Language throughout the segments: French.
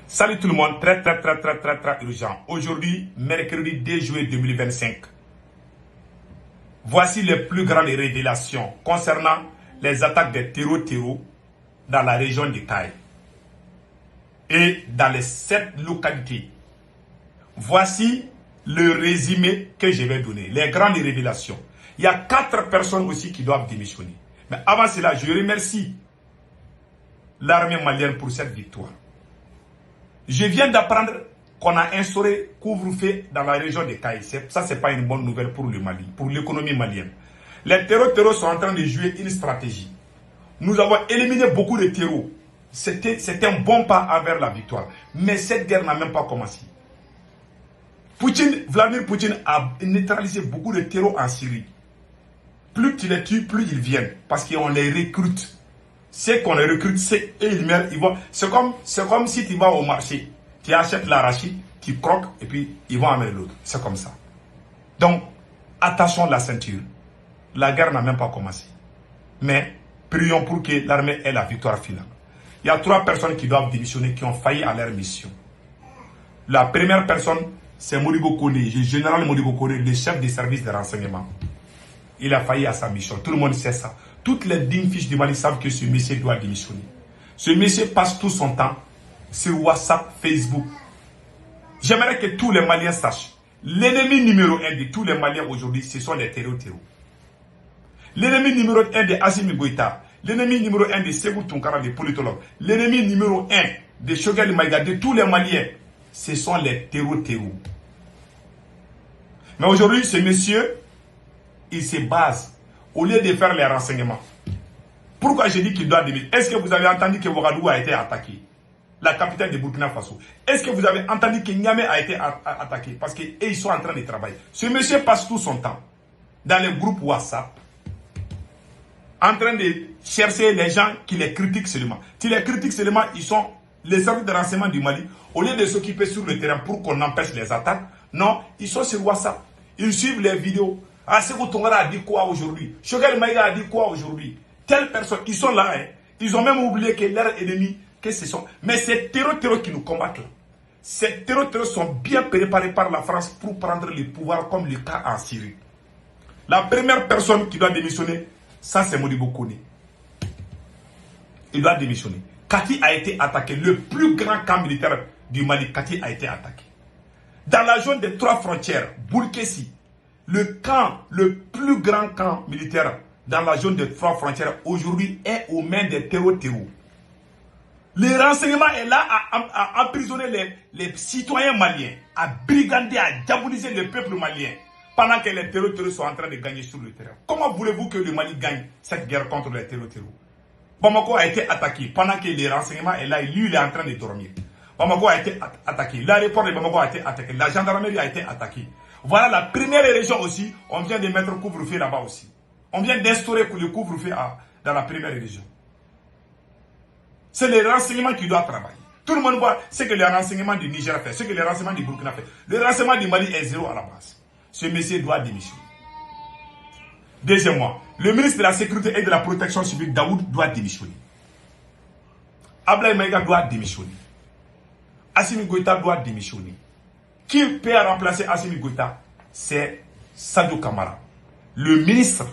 Salut tout le monde, très urgent. Aujourd'hui, mercredi 2 juillet 2025. Voici les plus grandes révélations concernant les attaques des terreaux dans la région de Caille et dans les 7 localités. Voici le résumé que je vais donner, les grandes révélations. Il y a 4 personnes aussi qui doivent démissionner. Mais avant cela, je remercie l'armée malienne pour cette victoire. Je viens d'apprendre qu'on a instauré couvre-feu dans la région de Caille. Ça, ce n'est pas une bonne nouvelle pour le Mali, pour l'économie malienne. Les terreaux sont en train de jouer une stratégie. Nous avons éliminé beaucoup de terreaux. C'était un bon pas vers la victoire. Mais cette guerre n'a même pas commencé. Vladimir Poutine a neutralisé beaucoup de terreaux en Syrie. Plus tu les tues, plus ils viennent. Parce qu'on les recrute. C'est qu'on les recrute, c'est et ils meurent. C'est comme si tu vas au marché. Tu achètes l'arachide, tu croques et puis ils vont amener l'autre. C'est comme ça. Donc, attachons la ceinture. La guerre n'a même pas commencé. Mais prions pour que l'armée ait la victoire finale. Il y a 3 personnes qui doivent démissionner, qui ont failli à leur mission. La première personne, c'est Modibo Kone, le général Modibo Kone, le chef des services de renseignement. Il a failli à sa mission. Tout le monde sait ça. Toutes les dignes fiches du Mali savent que ce monsieur doit démissionner. Ce monsieur passe tout son temps sur WhatsApp, Facebook. J'aimerais que tous les Maliens sachent. L'ennemi numéro 1 de tous les Maliens aujourd'hui, ce sont les terreaux. L'ennemi numéro 1 de Assimi Goïta. L'ennemi numéro 1 de Ségou Tunkara, des politologues. L'ennemi numéro 1 de Choguel Maïga, de tous les Maliens. Ce sont les terreaux. Mais aujourd'hui, ce monsieur, il se base au lieu de faire les renseignements. Pourquoi je dis qu'il doit démissionner? Est-ce que vous avez entendu que Ouagadougou a été attaqué? La capitale de Burkina Faso. Est-ce que vous avez entendu que Niamey a été attaqué? Parce qu'ils sont en train de travailler. Ce monsieur passe tout son temps dans les groupes WhatsApp en train de chercher les gens qui les critiquent seulement. Si les critiquent seulement, ils sont les services de renseignement du Mali. Au lieu de s'occuper sur le terrain pour qu'on empêche les attaques, non, ils sont sur WhatsApp. Ils suivent les vidéos. Ah, Ségou Tunkara a dit quoi aujourd'hui? Choguel Maïga a dit quoi aujourd'hui? Telle personne, ils sont là. Hein. Ils ont même oublié que leur ennemi, que ce sont. Mais ces terreaux qui nous combattent là, ces terreaux sont bien préparés par la France pour prendre le pouvoir comme le cas en Syrie. La première personne qui doit démissionner, ça c'est Modibo Kone. Il doit démissionner. Kati a été attaqué. Le plus grand camp militaire du Mali, Kati a été attaqué. Dans la zone des 3 frontières, Boulkessi, le plus grand camp militaire dans la zone des 3 frontières aujourd'hui est aux mains des terreaux. Le renseignement est là à emprisonner les citoyens maliens, à brigander, à diaboliser le peuple malien, pendant que les terreaux sont en train de gagner sur le terrain. Comment voulez-vous que le Mali gagne cette guerre contre les terreaux? Bamako a été attaqué pendant que le renseignement est là et lui il est en train de dormir. Bamako a été attaqué, l'aéroport de Bamako a été attaqué, la gendarmerie a été attaquée. Voilà la première région aussi, on vient de mettre couvre-feu là-bas aussi. On vient d'instaurer le couvre-feu dans la première région. C'est le renseignement qui doit travailler. Tout le monde voit ce que le renseignement du Niger fait, ce que le renseignement du Burkina fait. Le renseignement du Mali est zéro à la base. Ce monsieur doit démissionner. Deuxièmement, le ministre de la Sécurité et de la Protection civile, Daoud, doit démissionner. Ablaye Maïga doit démissionner. Assimi Goïta doit démissionner. Qui peut remplacer Assimi Goïta? C'est Sadio Kamara. Le ministre,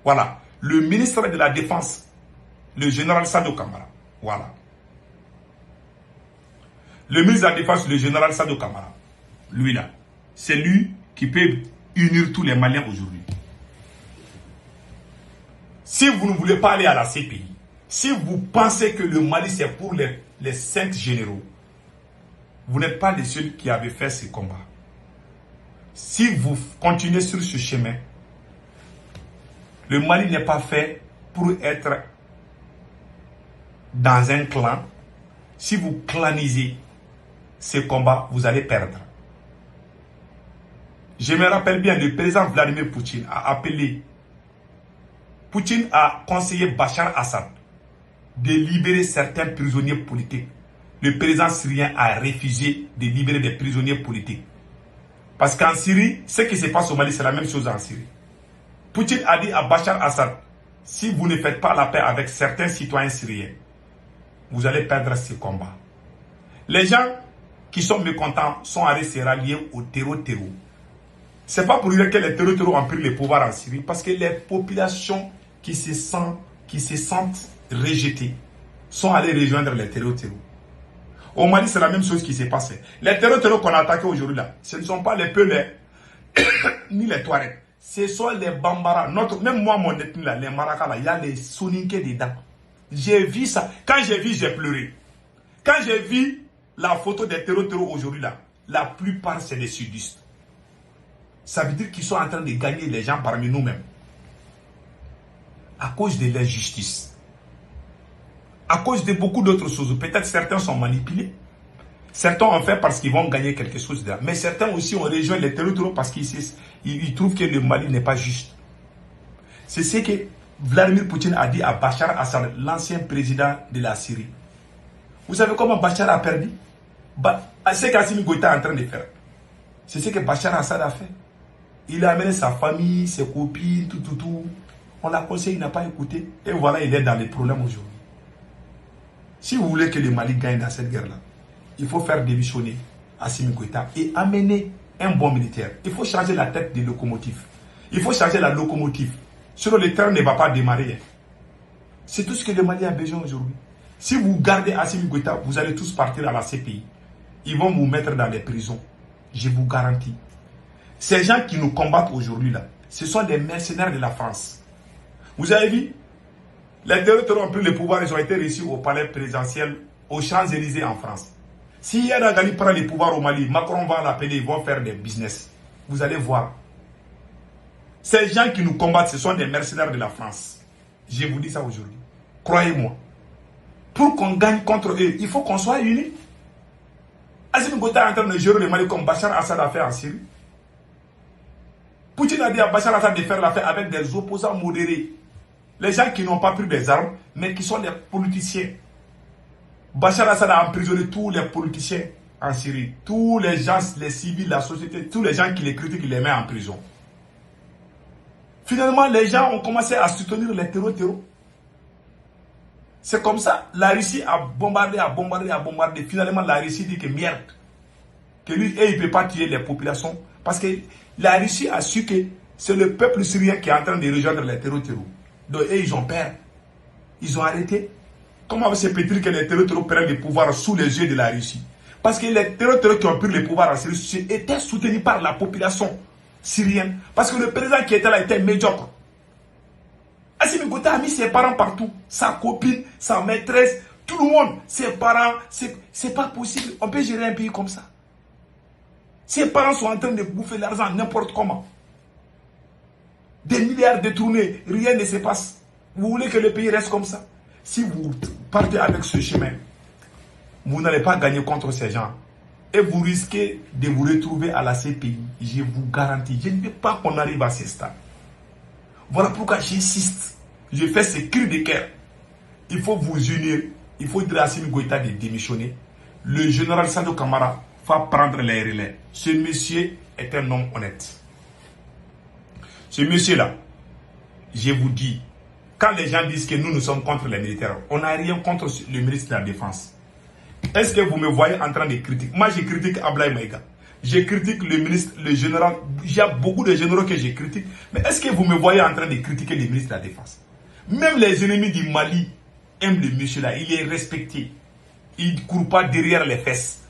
voilà, le ministre de la Défense, le général Sadio Kamara. Voilà. Le ministre de la Défense, le général Sadio Kamara. Lui là. C'est lui qui peut unir tous les Maliens aujourd'hui. Si vous ne voulez pas aller à la CPI, si vous pensez que le Mali c'est pour les 5 généraux, vous n'êtes pas les seuls qui avaient fait ce combat. Si vous continuez sur ce chemin, le Mali n'est pas fait pour être dans un clan. Si vous clanisez ce combat, vous allez perdre. Je me rappelle bien, le président Vladimir Poutine a appelé. Poutine a conseillé Bachar Assad de libérer certains prisonniers politiques. Le président syrien a refusé de libérer des prisonniers politiques. Parce qu'en Syrie, ce qui se passe au Mali, c'est la même chose en Syrie. Poutine a dit à Bachar Assad, si vous ne faites pas la paix avec certains citoyens syriens, vous allez perdre ce combat. Les gens qui sont mécontents sont allés se rallier au terreau. C'est pas pour dire que les terreaux ont pris le pouvoir en Syrie, parce que les populations qui se sentent rejetées sont allées rejoindre les terreaux. Au Mali, c'est la même chose qui s'est passée. Les terreaux qu'on a attaqués aujourd'hui là, ce ne sont pas les Pelés ni les Touaregs. Ce sont les Bambara. Même moi, mon ethnie là, les Maraka là, il y a les Soninké dedans. J'ai vu ça. Quand j'ai vu, j'ai pleuré. Quand j'ai vu la photo des terreaux aujourd'hui là, la plupart c'est des sudistes. Ça veut dire qu'ils sont en train de gagner les gens parmi nous-mêmes. À cause de l'injustice. À cause de beaucoup d'autres choses. Peut-être certains sont manipulés. Certains ont fait parce qu'ils vont gagner quelque chose de là. Mais certains aussi ont rejoint les terreaux parce qu'ils trouvent que le Mali n'est pas juste. C'est ce que Vladimir Poutine a dit à Bachar Assad, l'ancien président de la Syrie. Vous savez comment Bachar a perdu? C'est qu'Assimi Goïta est en train de faire. C'est ce que Bachar Assad a fait. Il a amené sa famille, ses copines, tout. On l'a conseillé, il n'a pas écouté. Et voilà, il est dans les problèmes aujourd'hui. Si vous voulez que le Mali gagne dans cette guerre-là, il faut faire démissionner Assimi Goïta et amener un bon militaire. Il faut changer la tête des locomotives. Il faut changer la locomotive. Sinon, le train ne va pas démarrer. C'est tout ce que le Mali a besoin aujourd'hui. Si vous gardez Assimi Goïta, vous allez tous partir à la CPI. Ils vont vous mettre dans les prisons. Je vous garantis. Ces gens qui nous combattent aujourd'hui, là, ce sont des mercenaires de la France. Vous avez vu? Les terroristes ont pris le pouvoir, ils ont été reçus au palais présidentiel, aux Champs-Élysées en France. Si Yada Gali prend le pouvoir au Mali, Macron va l'appeler, ils vont faire des business. Vous allez voir. Ces gens qui nous combattent, ce sont des mercenaires de la France. Je vous dis ça aujourd'hui. Croyez-moi. Pour qu'on gagne contre eux, il faut qu'on soit unis. Assimi Goïta est en train de gérer le Mali comme Bachar Assad a fait en Syrie. Poutine a dit à Bachar Assad de faire l'affaire avec des opposants modérés. Les gens qui n'ont pas pris des armes, mais qui sont des politiciens. Bachar Assad a emprisonné tous les politiciens en Syrie. Tous les gens, les civils, la société, tous les gens qui les critiquent, il les met en prison. Finalement, les gens ont commencé à soutenir les terreaux. C'est comme ça, la Russie a bombardé. Finalement, la Russie dit que merde. Que lui, il ne peut pas tuer les populations. Parce que la Russie a su que c'est le peuple syrien qui est en train de rejoindre les terreaux. Donc, ils ont peur. Ils ont arrêté. Comment se peut-il que les terreaux prennent le pouvoir sous les yeux de la Russie? Parce que les terreaux qui ont pris le pouvoir en Syrie étaient soutenus par la population syrienne. Parce que le président qui était là était médiocre. Assimi Goïta a mis ses parents partout. Sa copine, sa maîtresse, tout le monde. Ses parents, c'est pas possible. On peut gérer un pays comme ça. Ses parents sont en train de bouffer l'argent n'importe comment. Des milliards détournés, rien ne se passe. Vous voulez que le pays reste comme ça? Si vous partez avec ce chemin, vous n'allez pas gagner contre ces gens. Et vous risquez de vous retrouver à la CPI. Je vous garantis. Je ne veux pas qu'on arrive à ce stade. Voilà pourquoi j'insiste. Je fais ce cri de cœur. Il faut vous unir. Il faut dire à Assimi Goïta de démissionner. Le général Sadou Camara va prendre les relais. Ce monsieur est un homme honnête. Ce monsieur-là, je vous dis, quand les gens disent que nous sommes contre les militaires, on n'a rien contre le ministre de la Défense. Est-ce que vous me voyez en train de critiquer? Moi, je critique Ablaye Maïga. Je critique le ministre, le général. Il y a beaucoup de généraux que je critique. Mais est-ce que vous me voyez en train de critiquer le ministre de la Défense? Même les ennemis du Mali aiment le monsieur-là. Il est respecté. Il ne court pas derrière les fesses.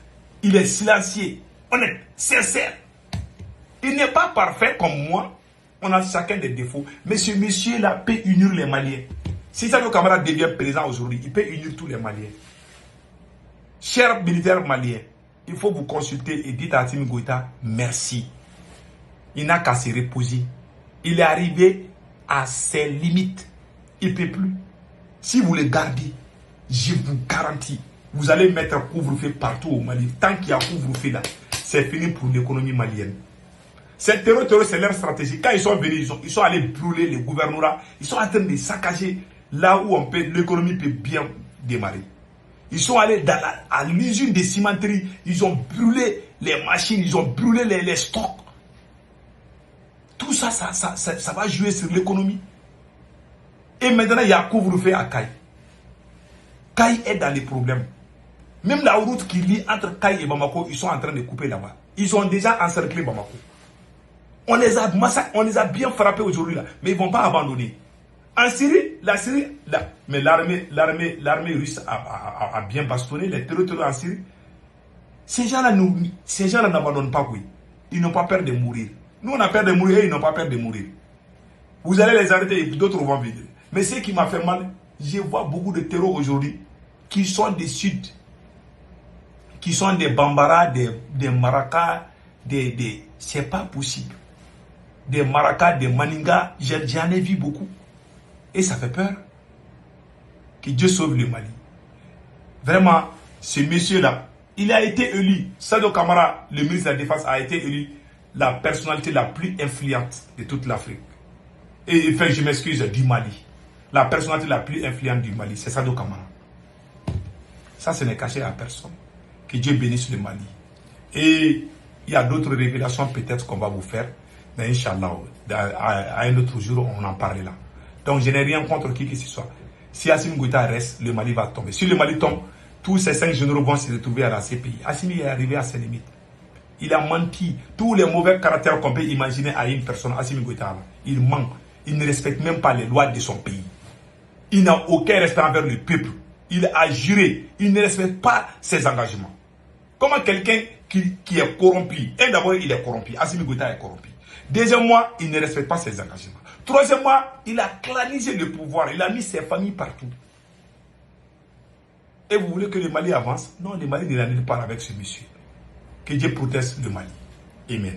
Il est silencieux, honnête, sincère. Il n'est pas parfait comme moi. On a chacun des défauts. Mais ce monsieur-là peut unir les Maliens. Si Sadou Camara devient président aujourd'hui, il peut unir tous les Maliens. Chers militaires maliens, il faut vous consulter et dites à Assimi Goïta merci. Il n'a qu'à se reposer. Il est arrivé à ses limites. Il ne peut plus. Si vous le gardez, je vous garantis, vous allez mettre un couvre-feu partout au Mali. Tant qu'il y a couvre-feu là, c'est fini pour l'économie malienne. Ces terroristes, c'est leur stratégie. Quand ils sont venus, ils sont allés brûler les gouvernorats. Ils sont en train de saccager là où l'économie peut bien démarrer. Ils sont allés à l'usine des cimenteries. Ils ont brûlé les machines. Ils ont brûlé les stocks. Tout ça, ça va jouer sur l'économie. Et maintenant, il y a couvre-feu à Caille. Caille est dans les problèmes. Même la route qui lie entre Kaye et Bamako, ils sont en train de couper là-bas. Ils ont déjà encerclé Bamako. On les a massacrés, on les a bien frappés aujourd'hui là, mais ils ne vont pas abandonner. En Syrie, mais l'armée russe a bien bastonné les terroristes en Syrie. Ces gens-là n'abandonnent pas, oui. Ils n'ont pas peur de mourir. Nous, on a peur de mourir et ils n'ont pas peur de mourir. Vous allez les arrêter et d'autres vont venir. Mais ce qui m'a fait mal, je vois beaucoup de terreaux aujourd'hui qui sont des Suds, qui sont des Bambara, des Maraka, c'est pas possible. Des Maraka, des Maninga, j'en ai vu beaucoup. Et ça fait peur. Que Dieu sauve le Mali. Vraiment, ce monsieur-là, il a été élu. Sadio Kamara, le ministre de la Défense, a été élu la personnalité la plus influente de toute l'Afrique. Et enfin, je m'excuse, du Mali. La personnalité la plus influente du Mali, c'est Sadio Kamara. Ça, ce n'est caché à personne. Que Dieu bénisse le Mali. Et il y a d'autres révélations peut-être qu'on va vous faire. Mais Inch'Allah, à un autre jour, on en parlera. Donc, je n'ai rien contre qui que ce soit. Si Assimi Goïta reste, le Mali va tomber. Si le Mali tombe, tous ces 5 généraux vont se retrouver à la CPI. Assimi est arrivé à ses limites. Il a menti. Tous les mauvais caractères qu'on peut imaginer à une personne, Assimi Goïta, il ment. Il ne respecte même pas les lois de son pays. Il n'a aucun respect envers le peuple. Il a juré. Il ne respecte pas ses engagements. Comment quelqu'un qui est corrompu, et d'abord il est corrompu, Assimi Goïta est corrompu. Deuxièmement, il ne respecte pas ses engagements. Troisièmement, il a clanisé le pouvoir. Il a mis ses familles partout. Et vous voulez que le Mali avance? Non, le Mali ne l'annule pas avec ce monsieur. Que Dieu protège le Mali. Amen.